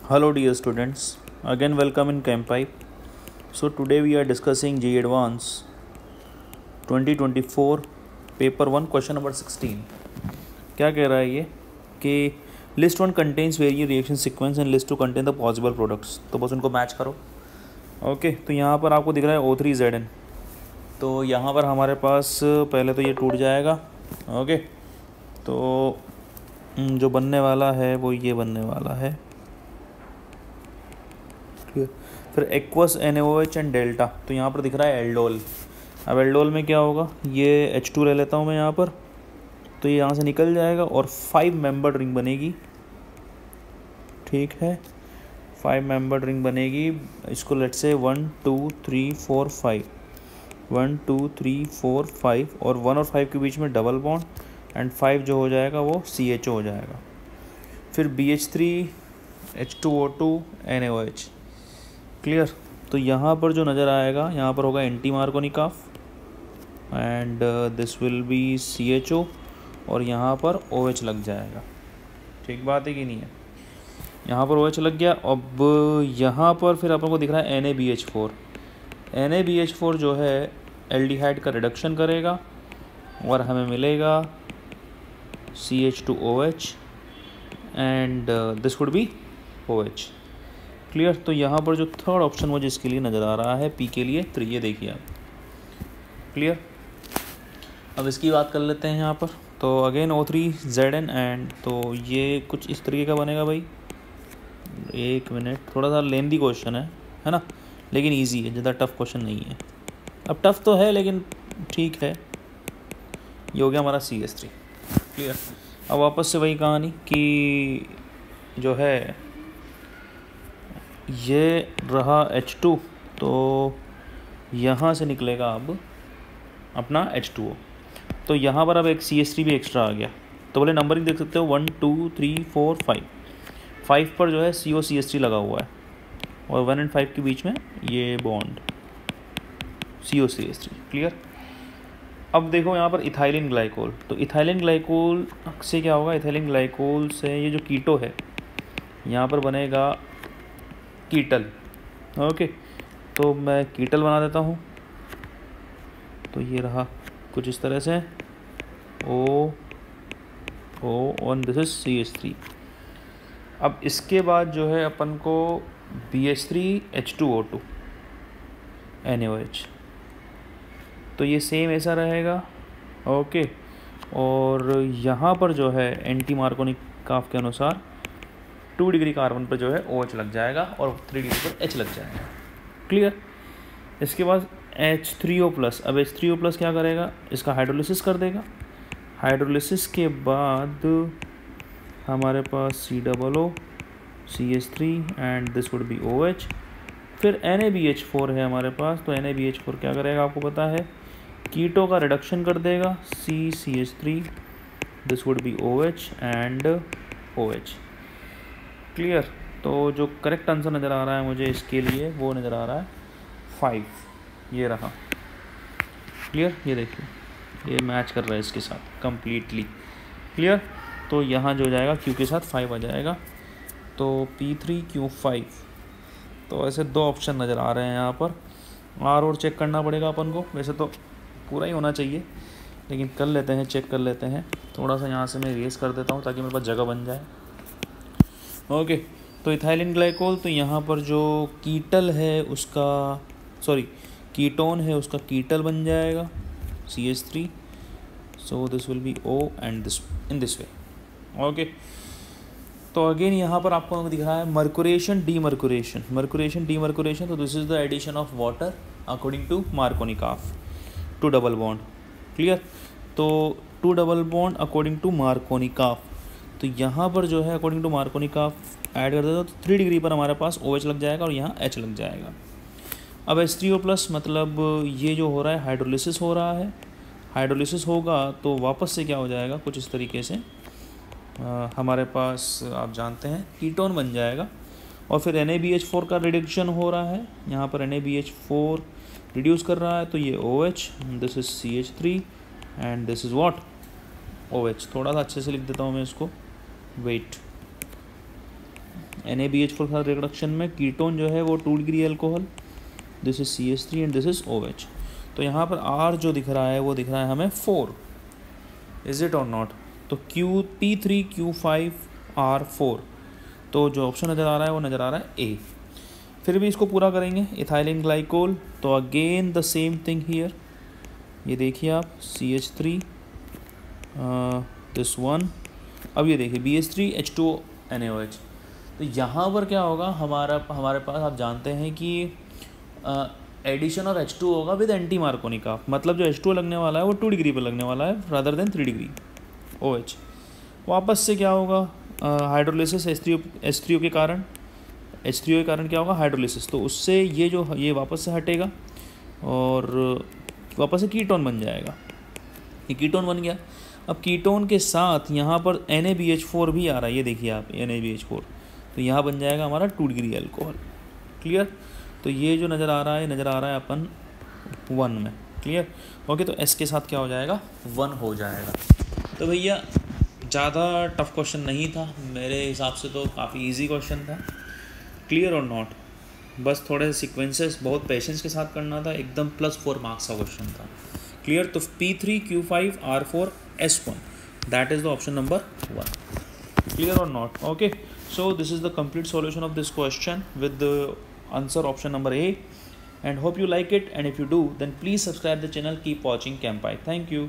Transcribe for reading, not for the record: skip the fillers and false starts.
Hello dear students, again welcome in ChemPipe. So today we are discussing JEE Advance 2024 paper 1 question number 16। क्या कह रहा है ये कि list 1 contains various reaction sequence and list 2 contain the possible products. तो बस उनको match करो। ओके, तो यहाँ पर आपको दिख रहा है O3Zn। तो यहाँ पर हमारे पास पहले तो ये टूट जाएगा। ओके, तो जो बनने वाला है वो ये बनने वाला है। फिर एक्वस NaOH एंड डेल्टा। तो यहाँ पर दिख रहा है एल्डोल। अब एल्डोल में क्या होगा, ये H2 ले लेता हूँ मैं यहाँ पर। तो ये यहाँ से निकल जाएगा और 5 मेंबर रिंग बनेगी। ठीक है, 5 मेंबर रिंग बनेगी। इसको लेट से 1 2 3 4 5 1 2 3 4 5 और 1 और 5 के बीच में डबल बॉन्ड एंड 5 जो हो जाएगा वो CHO हो जाएगा। फिर BH3 H2O2 NaOH। क्लियर। तो यहाँ पर जो नज़र आएगा, यहाँ पर होगा anti Markovnikov and this will B CHO और यहाँ पर OH लग जाएगा। ठीक बात है कि नहीं है? यहाँ पर OH लग गया। अब यहाँ पर फिर अपन को दिख रहा है NaBH4। NaBH4 जो है एल्डिहाइड का रिडक्शन करेगा और हमें मिलेगा CH2OH and this would be OH। Clear. तो यहाँ पर जो थर्ड ऑप्शन मुझे इसके लिए नज़र आ रहा है P के लिए, तो ये देखिए आप। क्लियर। अब इसकी बात कर लेते हैं यहाँ पर। तो अगेन O3Zn एंड तो ये कुछ इस तरीके का बनेगा भाई। एक मिनट, थोड़ा सा लेंदी क्वेश्चन है ना, लेकिन इजी है, ज़्यादा टफ क्वेश्चन नहीं है। अब टफ तो है लेकिन ठीक है। ये हो गया हमारा CH3। क्लियर। अब वापस से वही कहानी कि जो है ये रहा H2, तो यहाँ से निकलेगा अब अपना H2O। तो यहाँ पर अब एक CH3 भी एक्स्ट्रा आ गया। तो बोले नंबरिंग देख सकते हो 1 2 3 4 5। 5 पर जो है COCH3 लगा हुआ है और 1 एंड 5 के बीच में ये बॉन्ड COCH3। क्लियर। अब देखो यहाँ पर इथाइलिन ग्लाइकोल। तो इथाइलिन ग्लाइकोल से क्या होगा, इथाइलिन ग्लाइकोल से ये जो कीटो है यहाँ पर बनेगा कीटल। ओके, तो मैं कीटल बना देता हूँ। तो ये रहा कुछ इस तरह से O और दिस इज CH3। अब इसके बाद जो है अपन को BH3 H2O2 NaOH। तो ये सेम ऐसा रहेगा। ओके, और यहाँ पर जो है एंटी मार्कोनिकॉफ के अनुसार 2 डिग्री कार्बन पर जो है OH लग जाएगा और 3 डिग्री पर H लग जाएगा। क्लियर। इसके बाद H3O+। अब H3O+ क्या करेगा, इसका हाइड्रोलिसिस कर देगा। हाइड्रोलिसिस के बाद हमारे पास COO CH3 and this would be OH। फिर NaBH4 है हमारे पास। तो NaBH4 क्या करेगा आपको पता है, कीटो का रिडक्शन कर देगा CCH3, this would be OH and OH। Clear. तो जो करेक्ट आंसर नज़र आ रहा है मुझे इसके लिए वो नज़र आ रहा है 5। ये रहा। क्लियर। ये देखिए ये मैच कर रहा है इसके साथ कंप्लीटली। क्लियर। तो यहाँ जो जाएगा Q के साथ 5 आ जाएगा। तो P3Q5। तो ऐसे 2 ऑप्शन नज़र आ रहे हैं यहाँ पर। और चेक करना पड़ेगा अपन को। वैसे तो पूरा ही होना चाहिए लेकिन कर लेते हैं, चेक कर लेते हैं। थोड़ा सा यहाँ से मैं इरेज कर देता हूँ ताकि मेरे पास जगह बन जाए। ओके, तो इथाइलिन ग्लाइकोल, तो यहाँ पर जो कीटल है उसका कीटोन है उसका कीटल बन जाएगा CH3। So this will be O and this in this way. Okay, तो अगेन यहाँ पर आपको दिख रहा है मर्कुरेशन डीमर्कुरेशन। तो this is the addition of water according to Markovnikov to double bond. Clear. तो 2 double bond according to Markovnikov. तो यहाँ पर जो है अकॉर्डिंग टू मार्कोनिकॉफ ऐड कर देता तो 3 डिग्री पर हमारे पास OH लग जाएगा और यहाँ H लग जाएगा। अब H3O+ मतलब ये जो हो रहा है हाइड्रोलिसिस हो रहा है। हाइड्रोलिसिस होगा तो वापस से क्या हो जाएगा, कुछ इस तरीके से हमारे पास आप जानते हैं कीटोन बन जाएगा। और फिर NaBH4 का रिडक्शन हो रहा है। यहाँ पर NaBH4 रिड्यूस कर रहा है तो ये OH, this is CH3 and this is what OH। थोड़ा सा अच्छे से लिख देता हूँ मैं इसको, वेट। NaBH4 के साथ रिडक्शन में कीटोन जो है वो 2 degree alcohol, this is CH3 and this is OH। तो यहाँ पर R जो दिख रहा है वो दिख रहा है हमें 4, इज इट और नॉट? तो P3Q5R4, तो जो ऑप्शन नज़र आ रहा है वो नज़र आ रहा है A। फिर भी इसको पूरा करेंगे, इथाइलिन ग्लाइकोल, तो again the same thing here, ये देखिए आप CH3 दिस वन, अब ये देखिए BH3H2NaOH। तो यहाँ पर क्या होगा, हमारे पास आप जानते हैं कि एडिशन ऑफ H2 होगा विद एंटी मार्कोनिक ऑफ, मतलब जो H2 लगने वाला है वो 2 डिग्री पर लगने वाला है रादर देन 3 डिग्री OH। वापस से क्या होगा, हाइड्रोलिसिस H3O के कारण, H3O के कारण क्या होगा, हाइड्रोलिसिस, तो उससे ये वापस से हटेगा और वापस से कीटोन बन जाएगा। ये कीटोन बन गया। अब कीटोन के साथ यहाँ पर NaBH4 भी आ रहा है, ये देखिए आप NaBH4, तो यहाँ बन जाएगा हमारा 2 डिग्री अल्कोहल। क्लियर? तो ये जो नज़र आ रहा है अपन 1 में। क्लियर? ओके, तो S के साथ क्या हो जाएगा, 1 हो जाएगा। तो भैया ज़्यादा टफ क्वेश्चन नहीं था मेरे हिसाब से, तो काफ़ी इजी क्वेश्चन था। क्लियर और नॉट? बस थोड़े से सीक्वेंसेस बहुत पेशेंस के साथ करना था, एकदम +4 मार्क्स का क्वेश्चन था। क्लियर? तो P3Q5R4S1, that is the option number 1। Clear or not? Okay, so this is the complete solution of this question with the answer option number A, and hope you like it, and if you do then please subscribe the channel, keep watching Campai. Thank you.